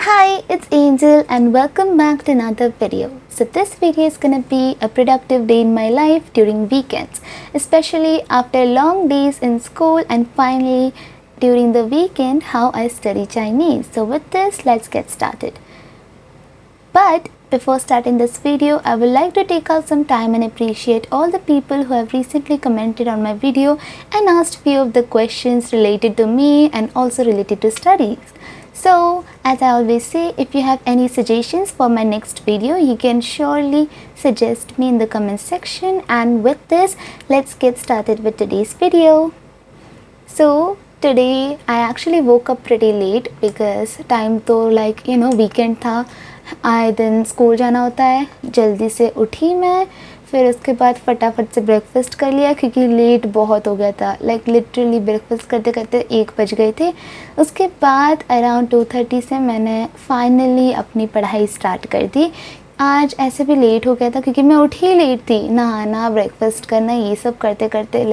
Hi, it's Angel and welcome back to another video. So this video is gonna be a productive day in my life during weekends, especially after long days in school and finally during the weekend how I study Chinese. So with this, let's get started. But before starting this video, I would like to take out some time and appreciate all the people who have recently commented on my video and asked few of the questions related to me and also related to studies. So, as I always say, if you have any suggestions for my next video, you can surely suggest me in the comment section. And with this, let's get started with today's video. So, today I actually woke up pretty late because time तो weekend था, आए दिन school जाना होता है. जल्दी से उठी मैं, फिर उसके बाद फटाफट से ब्रेकफास्ट कर लिया क्योंकि लेट बहुत हो गया था. लिटरली ब्रेकफास्ट करते करते 1 बज गए थे. उसके बाद अराउंड 2:30 से मैंने फाइनली अपनी पढ़ाई स्टार्ट कर दी. आज ऐसे भी लेट हो गया था क्योंकि मैं उठी ही लेट थी. नहाना, ब्रेकफास्ट करना, ये सब करते करते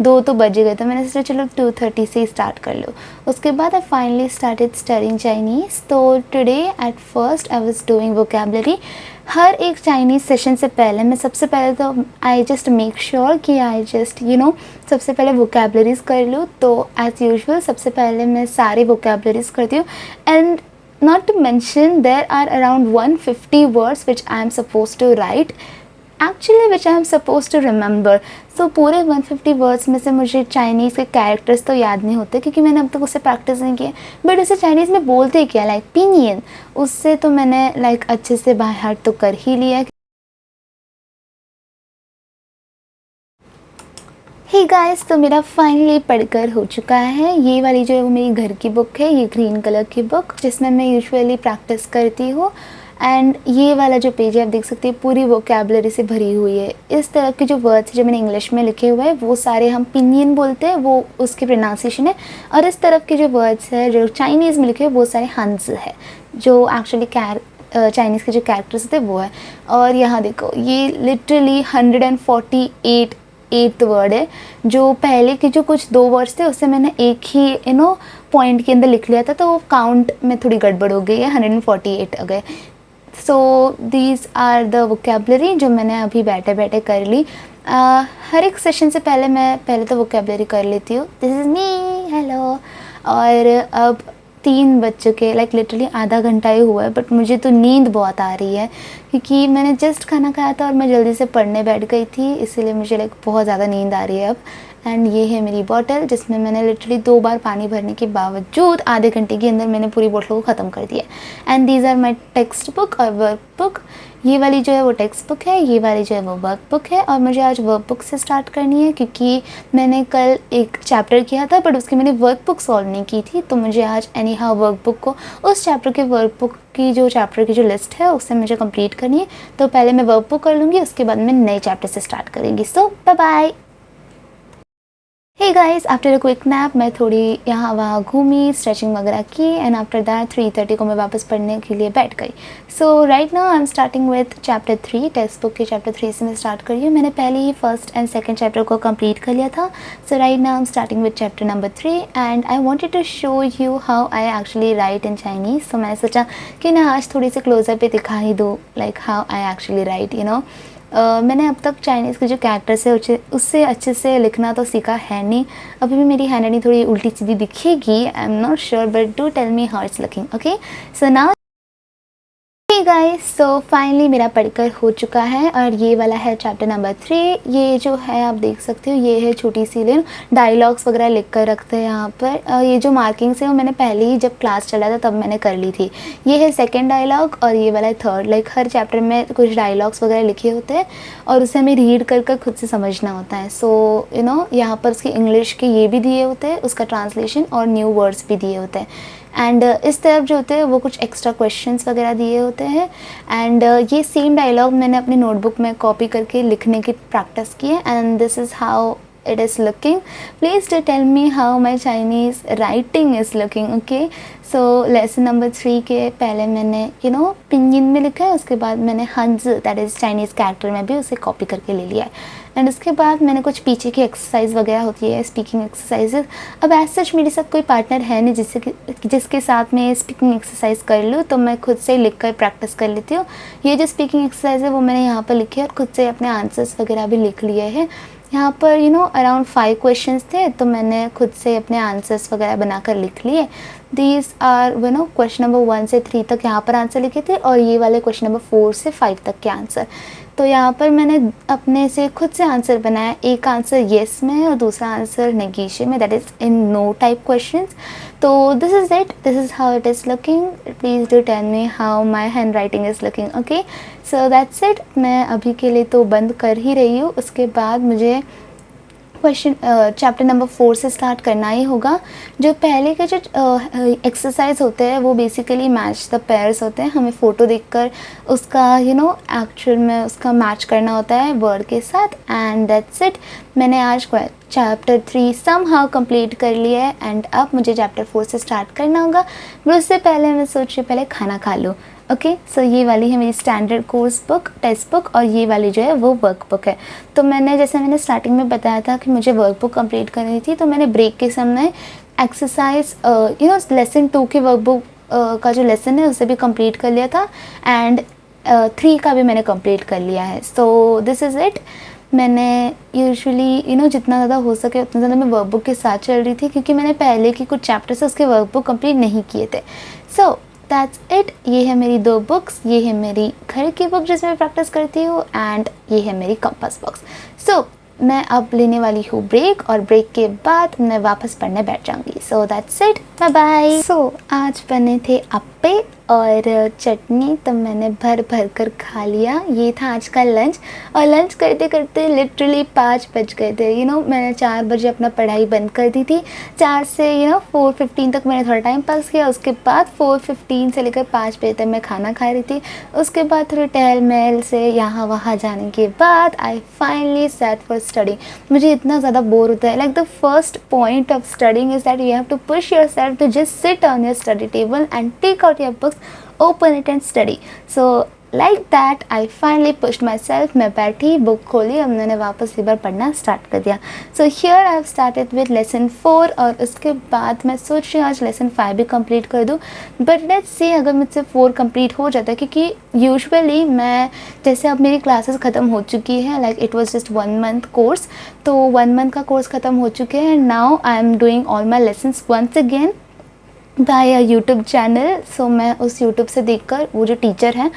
2 तो बज गए थे. मैंने सोचा चलो 2:30 से ही स्टार्ट कर लो. उसके बाद I finally started studying Chinese. तो today at first I was doing vocabulary. हर एक चाइनीज़ सेशन से पहले मैं सबसे पहले तो आई जस्ट मेक श्योर कि आई जस्ट सबसे पहले वोकैबुलरीज़ कर लूँ. तो एज़ यूजुअल सबसे पहले मैं सारे वोकैबुलरीज़ करती हूँ. And not to mention there are around 150 words which I am supposed to write, actually which I am supposed to remember. So पूरे 150 वर्ड्स में से मुझे चाइनीज़ के कैरेक्टर्स तो याद नहीं होते क्योंकि मैंने अब तक उससे प्रैक्टिस नहीं किया. बट उसे चाइनीज़ में बोलते क्या, पिनियन, उससे तो मैंने अच्छे से बाय हार्ट तो कर ही लिया. हे गाइस, तो मेरा फाइनली पढ़कर हो चुका है. ये वाली जो है वो मेरी घर की बुक है, ये ग्रीन कलर की बुक जिसमें मैं यूजुअली प्रैक्टिस करती हूँ. एंड ये वाला जो पेज है आप देख सकते हैं पूरी वोकैबुलरी से भरी हुई है. इस तरह के जो वर्ड्स जो मैंने इंग्लिश में लिखे हुए हैं वो सारे हम पिनियन बोलते हैं, वो उसकी प्रोनाउंसिएशन है. और इस तरफ के जो वर्ड्स है जो चाइनीज़ में लिखे हुए वो सारे हंस है, जो एक्चुअली चाइनीज़ के जो कैरेक्टर्स थे वो है. और यहाँ देखो ये लिटरली 148 8th वर्ड है. जो पहले के जो कुछ 2 वर्ड्स थे उससे मैंने एक ही पॉइंट के अंदर लिख लिया था, तो काउंट में थोड़ी गड़बड़ हो गई है, 148 आ गए. So these are the vocabulary जो मैंने अभी बैठे बैठे कर ली. हर एक सेशन से पहले मैं पहले तो वोकैबुलरी कर लेती हूँ. This is me, hello. और अब 3 बज चुके, लिटरली आधा घंटा ही हुआ है. बट मुझे तो नींद बहुत आ रही है क्योंकि मैंने जस्ट खाना खाया था और मैं जल्दी से पढ़ने बैठ गई थी, इसीलिए मुझे बहुत ज़्यादा नींद आ रही है अब. एंड ये है मेरी बॉटल जिसमें मैंने लिटरली 2 बार पानी भरने के बावजूद आधे घंटे के अंदर मैंने पूरी बॉटल को ख़त्म कर दिया. And these are my textbook और वर्क बुक. ये वाली जो है वो टेक्स्ट बुक है, ये वाली जो है वो वर्क बुक है. और मुझे आज वर्क बुक से स्टार्ट करनी है क्योंकि मैंने कल एक चैप्टर किया था बट उसकी मैंने वर्क बुक सॉल्व नहीं की थी. तो मुझे आज एनी हाउ वर्क बुक को उस चैप्टर के वर्क बुक की जो चैप्टर की जो लिस्ट है उससे मुझे कंप्लीट करनी है. तो पहले मैं वर्क बुक कर लूँगी, उसके बाद मैं नए चैप्टर से स्टार्ट करेंगी. So bye bye. Hey guys, after a quick nap मैं थोड़ी यहाँ वहाँ घूमी, स्ट्रेचिंग वगैरह की. एंड आफ्टर दैट 3:30 को मैं वापस पढ़ने के लिए बैठ गई. So right now I am starting with chapter 3. Textbook के चैप्टर 3 से मैं स्टार्ट कर रही हूँ. मैंने पहले ही फर्स्ट एंड सेकंड चैप्टर को कंप्लीट कर लिया था. So right now I am starting with chapter number 3 and I wanted to show you how I actually write in Chinese. तो मैंने सोचा कि ना आज थोड़ी सी क्लोजर पे दिखा ही दूँ हाउ आई एक्चुअली राइट. मैंने अब तक चाइनीज़ के जो कैरेक्टर्स है उससे अच्छे से लिखना तो सीखा है नहीं. अभी भी मेरी हैंडराइटिंग थोड़ी उल्टी सीधी दिखेगी, I am not sure, but do tell me how it's looking. Okay, so now hey guys, so finally मेरा पढ़कर हो चुका है और ये वाला है चैप्टर नंबर 3. ये जो है आप देख सकते हो, ये है छोटी सी डायलॉग्स वगैरह लिख कर रखते हैं यहाँ पर. ये जो मार्किंग्स है वो मैंने पहले ही जब क्लास चला था तब मैंने कर ली थी. ये है सेकंड डायलॉग और ये वाला है थर्ड. हर चैप्टर में कुछ डायलॉग्स वगैरह लिखे होते हैं और उसे हमें रीड कर खुद से समझना होता है. सो यहाँ पर उसके इंग्लिश के ये भी दिए होते हैं, उसका ट्रांसलेशन और न्यू वर्ड्स भी दिए होते हैं. एंड इस तरफ जो होते हैं वो कुछ एक्स्ट्रा क्वेश्चंस वगैरह दिए होते हैं. एंड ये सेम डायलॉग मैंने अपनी नोटबुक में कॉपी करके लिखने की प्रैक्टिस की है. And this is how it is looking. Please do tell me how my Chinese writing is looking. Okay, so lesson number 3 के पहले मैंने पिंyin में लिखा है, उसके बाद मैंने हंज दैट इज़ चाइनीज़ कैरेक्टर में भी उसे कॉपी करके ले लिया है, एंड उसके बाद मैंने कुछ पीछे की एक्सरसाइज वगैरह होती है स्पीकिंग एक्सरसाइजेज। अब एज सच मेरे साथ कोई पार्टनर है नहीं जिसके साथ मैं स्पीकिंग एक्सरसाइज कर लूँ, तो मैं खुद से लिख कर प्रैक्टिस कर लेती हूँ। ये जो स्पीकिंग एक्सरसाइज है वो मैंने यहाँ पर लिखी है और खुद से अपने आंसर्स वगैरह भी लिख लिए हैं। यहाँ पर अराउंड 5 क्वेश्चंस थे, तो मैंने खुद से अपने आंसर्स वगैरह बनाकर लिख लिए। दीज आर क्वेश्चन नंबर 1 से 3 तक यहाँ पर आंसर लिखे थे, और ये वाले क्वेश्चन नंबर 4 से 5 तक के आंसर। तो यहाँ पर मैंने अपने से खुद से आंसर बनाया। एक आंसर येस में और दूसरा आंसर नेगेशन में, that is in no type questions. तो this is it, this is how it is looking. Please do tell me how my handwriting is looking. Okay, so that's it. मैं अभी के लिए तो बंद कर ही रही हूँ, उसके बाद मुझे क्वेश्चन चैप्टर नंबर 4 से स्टार्ट करना ही होगा। जो पहले के जो एक्सरसाइज होते हैं वो बेसिकली मैच द पेयर्स होते हैं। हमें फ़ोटो देखकर उसका एक्चुअल में उसका मैच करना होता है वर्ड के साथ, एंड दैट्स इट। मैंने आज चैप्टर 3 समहाउ कंप्लीट कर लिया है, एंड अब मुझे चैप्टर 4 से स्टार्ट करना होगा। पर उससे पहले मैं सोच रही पहले खाना खा लूँ। ओके, सो ये वाली है मेरी standard course book, text book, और ये वाली जो है वो वर्क बुक है। तो जैसे मैंने स्टार्टिंग में बताया था कि मुझे वर्क बुक कंप्लीट करनी थी, तो मैंने ब्रेक के समय एक्सरसाइज लेसन 2 की वर्क बुक का जो लेसन है उसे भी कंप्लीट कर लिया था, एंड 3 का भी मैंने कंप्लीट कर लिया है। So this is it. मैंने यूजुअली जितना ज़्यादा हो सके उतना ज़्यादा मैं वर्क बुक के साथ चल रही थी, क्योंकि मैंने पहले की कुछ चैप्टर्स उसके वर्क बुक कंप्लीट नहीं किए थे। सो दैट्स इट। ये है मेरी 2 बुक्स, ये है मेरी घर की बुक जिसमें मैं प्रैक्टिस करती हूँ, एंड ये है मेरी कंपास बॉक्स। सो मैं अब लेने वाली हूँ ब्रेक, और ब्रेक के बाद मैं वापस पढ़ने बैठ जाऊँगी। So that's it, bye bye. So आज बने थे अप्पे और चटनी, तो मैंने भर भर कर खा लिया। ये था आज का लंच, और लंच करते करते लिटरली 5 बज गए थे। मैंने 4 बजे अपना पढ़ाई बंद कर दी थी। 4 से 4:15 तक मैंने थोड़ा टाइम पास किया। उसके बाद 4:15 से लेकर 5 बजे तक मैं खाना खा रही थी। उसके बाद थोड़ी टहल महल से यहाँ वहाँ जाने के बाद I finally set for study. मुझे इतना ज़्यादा बोर होता है। Like the first point of studying is that you have to push yourself to just sit on your study table and take out your books, open it and study. So like that I finally pushed myself. मैं बैठी, book खोली, अब मैंने वापस एक बार पढ़ना start कर दिया। So here I have started with lesson 4, और उसके बाद मैं सोच रही हूँ आज lesson 5 भी कंप्लीट कर दूँ। But let's see अगर मुझसे 4 कंप्लीट हो जाता है, क्योंकि यूजुअली मैं जैसे अब मेरी क्लासेस ख़त्म हो चुकी है, like it was just 1 month course, तो 1 मंथ का कोर्स ख़त्म हो चुके हैं। Now I am doing all my lessons once again by a YouTube channel. So मैं उस यूट्यूब से देखकर, वो जो टीचर हैं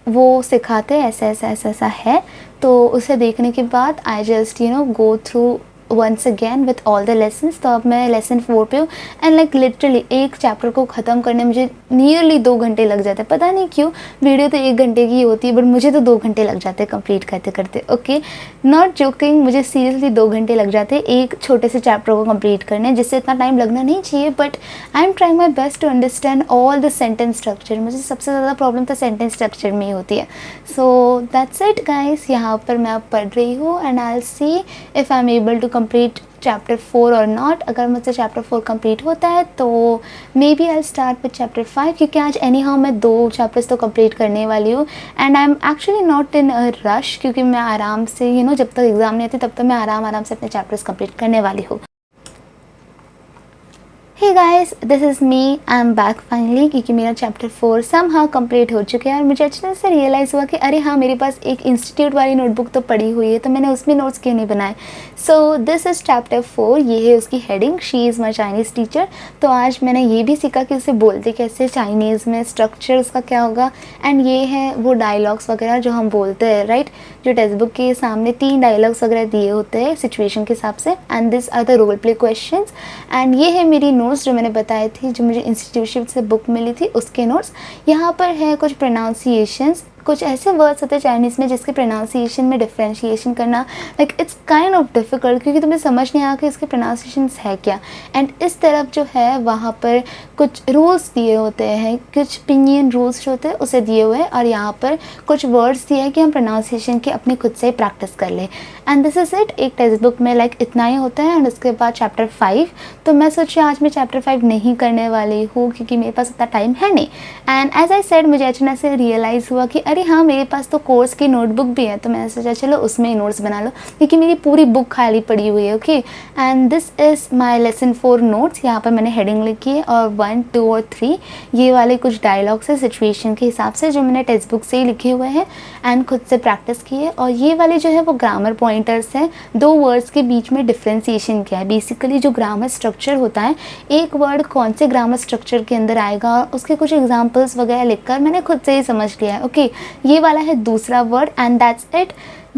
वो सिखाते हैं ऐसा है, तो उसे देखने के बाद I just go through once again with all the lessons. तो अब मैं लेसन 4 पे हूँ, एंड लाइक लिटरली एक चैप्टर को ख़त्म करने मुझे नियरली 2 घंटे लग जाते हैं। पता नहीं क्यों, वीडियो तो 1 घंटे की होती है, बट मुझे तो 2 घंटे लग जाते हैं कंप्लीट करते करते। ओके, नॉट जोकिंग, मुझे सीरियसली 2 घंटे लग जाते हैं एक छोटे से चैप्टर को कंप्लीट करने, जिससे इतना टाइम लगना नहीं चाहिए। But I am trying my best to understand all the sentence structure. मुझे सबसे ज़्यादा प्रॉब्लम तो सेंटेंस स्ट्रक्चर में ही होती है। सो दैट्स इट गाइस, यहाँ पर मैं अब पढ़ रही हूँ, and I will see if I am able to complete chapter 4 और नॉट। अगर मुझसे चैप्टर 4 कंप्लीट होता है तो maybe I start with chapter 5, क्योंकि आज एनी हाउ मैं 2 चैप्टर्स तो कंप्लीट करने वाली हूँ, and I am actually not in a rush, क्योंकि मैं आराम से जब तक एग्ज़ाम नहीं आती तब तक मैं आराम से अपने चैप्टर्स कंप्लीट करने वाली हूँ। Hey guys, this is me, I am back finally, क्योंकि मेरा चैप्टर 4 समहाउ कंप्लीट हो चुका है। और मुझे अच्छी तरह से रियलाइज़ हुआ कि अरे हाँ, मेरे पास एक इंस्टीट्यूट वाली नोटबुक तो पड़ी हुई है, तो मैंने उसमें नोट्स क्यों नहीं बनाए। सो दिस इज़ चैप्टर 4, ये है उसकी heading, she is my Chinese teacher. तो आज मैंने ये भी सीखा कि उसे बोलते कैसे चाइनीज़ में, स्ट्रक्चर उसका क्या होगा, एंड ये है वो डायलॉग्स वगैरह जो हम बोलते हैं, राइट। जो टेक्स्ट बुक के सामने 3 डायलॉग्स वगैरह दिए होते हैं सिचुएशन के हिसाब से, and this are the role play questions. And ये है मेरी नोट्स जो मैंने बताई थी, जो मुझे इंस्टीट्यूशन से बुक मिली थी उसके नोट्स। यहाँ पर है कुछ प्रोनाउंसिएशंस, कुछ ऐसे वर्ड्स होते हैं चाइनीज़ में जिसके प्रोनाउंसिएशन में डिफ्रेंशिएशन करना like it's kind of difficult, क्योंकि तुम्हें समझ नहीं आया कि इसके प्रोनाउंसिएशन है क्या। एंड इस तरफ जो है वहाँ पर कुछ रूल्स दिए होते हैं, कुछ पिनियन रूल्स जो होते हैं उसे दिए हुए हैं, और यहाँ पर कुछ वर्ड्स दिए हैं कि हम प्रोनाउंसिएशन की अपने खुद से प्रैक्टिस कर लें। And this is it. एक टेक्स्ट बुक में लाइक इतना ही होता है। एंड उसके बाद चैप्टर 5, तो मैं सोची आज मैं चैप्टर 5 नहीं करने वाली हूँ क्योंकि मेरे पास इतना टाइम है नहीं। एंड एज आई सेड, मुझे अचानक से रियलाइज़ हुआ कि अरे हाँ, मेरे पास तो कोर्स की नोटबुक भी है, तो मैंने सोचा चलो उसमें ही नोट्स बना लो, क्योंकि मेरी पूरी बुक खाली पड़ी हुई है। Okay, and this is my lesson 4 notes. यहाँ पर मैंने हेडिंग लिखी है, और 1, 2 और 3 ये वाले कुछ डायलॉग्स है सिचुएशन के हिसाब से जो मैंने टेक्स्ट बुक से ही लिखे हुए हैं एंड खुद से प्रैक्टिस की है। और ये वाले जो है वो ग्रामर पॉइंटर्स हैं, 2 वर्ड्स के बीच में डिफ्रेंसिएशन क्या है। बेसिकली जो ग्रामर स्ट्रक्चर होता है, एक वर्ड कौन से ग्रामर स्ट्रक्चर के अंदर आएगा, उसके कुछ एग्जांपल्स वगैरह लिखकर मैंने खुद से ही समझ लिया है। ओके, ये वाला है दूसरा वर्ड, एंड दैट्स इट।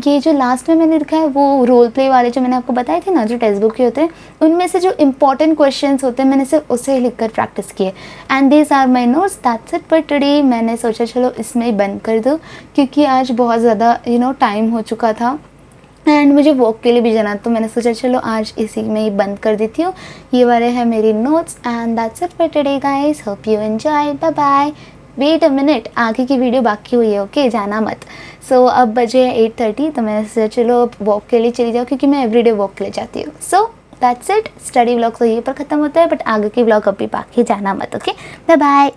ये जो लास्ट में मैंने लिखा है वो रोल प्ले वाले जो मैंने आपको बताए थे ना, जो टेक्स्ट बुक के होते हैं, उनमें से जो इंपॉर्टेंट क्वेश्चंस होते हैं मैंने सिर्फ उसे लिखकर प्रैक्टिस किए। And these are my notes, that's it for today. मैंने सोचा चलो इसमें ही बंद कर दूँ, क्योंकि आज बहुत ज़्यादा टाइम हो चुका था एंड मुझे वॉक के लिए भी जाना, तो मैंने सोचा चलो आज इसी में ही बंद कर देती हूँ। ये वाले हैं मेरी notes, and that's it for today guys. Hope you enjoy, bye bye. Wait a minute, आगे की वीडियो बाकी हुई है, ओके, जाना मत। सो अब बजे 8:30, तो मैंने सोचा चलो अब वॉक के लिए चली जाओ, क्योंकि मैं एवरीडे वॉक के लिए जाती हूँ। सो दैट्स इट। स्टडी व्लॉग तो यहीं पर ख़त्म होता है, बट आगे की व्लॉग अभी बाकी, जाना मत। Okay, bye bye.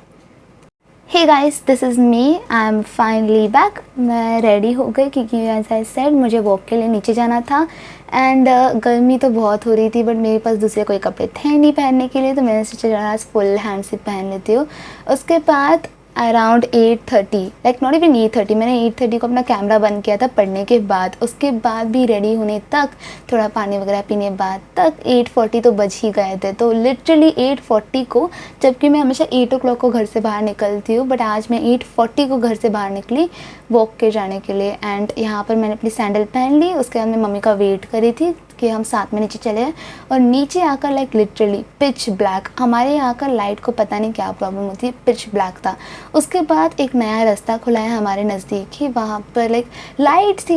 Hey guys, this is me, I am finally back. मैं रेडी हो गई क्योंकि एज आई सेड मुझे वॉक के लिए नीचे जाना था। एंड गर्मी तो बहुत हो रही थी, बट मेरे पास दूसरे कोई कपड़े थे नहीं पहनने के लिए, तो मैंने सोचा आज फुल हैंड से पहन लेती हूँ। उसके बाद अराउंड 8:30, लाइक नॉट इवन 8:30, मैंने 8:30 को अपना कैमरा बंद किया था पढ़ने के बाद। उसके बाद भी रेडी होने तक, थोड़ा पानी वगैरह पीने बाद तक 8:40 तो बज ही गए थे। तो लिटरली 8:40 को, जबकि मैं हमेशा 8 o'clock को घर से बाहर निकलती हूँ, बट आज मैं 8:40 को घर से बाहर निकली वॉक के जाने के लिए। एंड यहाँ पर मैंने अपनी सैंडल पहन ली। उसके बाद मैं मम्मी का वेट करी थी कि हम साथ में नीचे चले जाएं, और नीचे आकर लाइक लिटरली पिच ब्लैक, हमारे यहाँ का लाइट को पता नहीं क्या प्रॉब्लम होती है, पिच ब्लैक था। उसके बाद एक नया रास्ता खुला है हमारे नज़दीक ही, वहाँ पर लाइक लाइट्स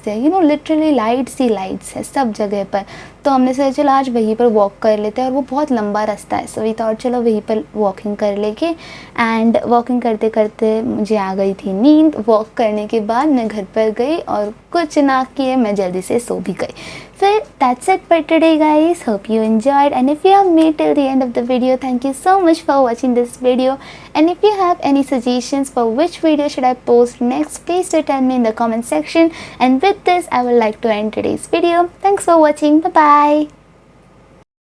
थे, लिटरली लाइट्स है सब जगह पर। तो हमने सोचा चलो आज वहीं पर वॉक कर लेते हैं, और वो बहुत लंबा रास्ता है, सो वी थॉट चलो वहीं पर वॉकिंग कर लेके। एंड वॉकिंग करते करते मुझे आ गई थी नींद। वॉक करने के बाद मैं घर पर गई और कुछ ना किए मैं जल्दी से सो भी गई। फिर that's it for today guys. Hope you enjoyed, and if you have made till the end of the video, thank you so much for watching this video. And if you have any suggestions for which video should I post next, please do tell me in the comment section. And with this I would like to end today's video. Thanks for watching. Bye bye.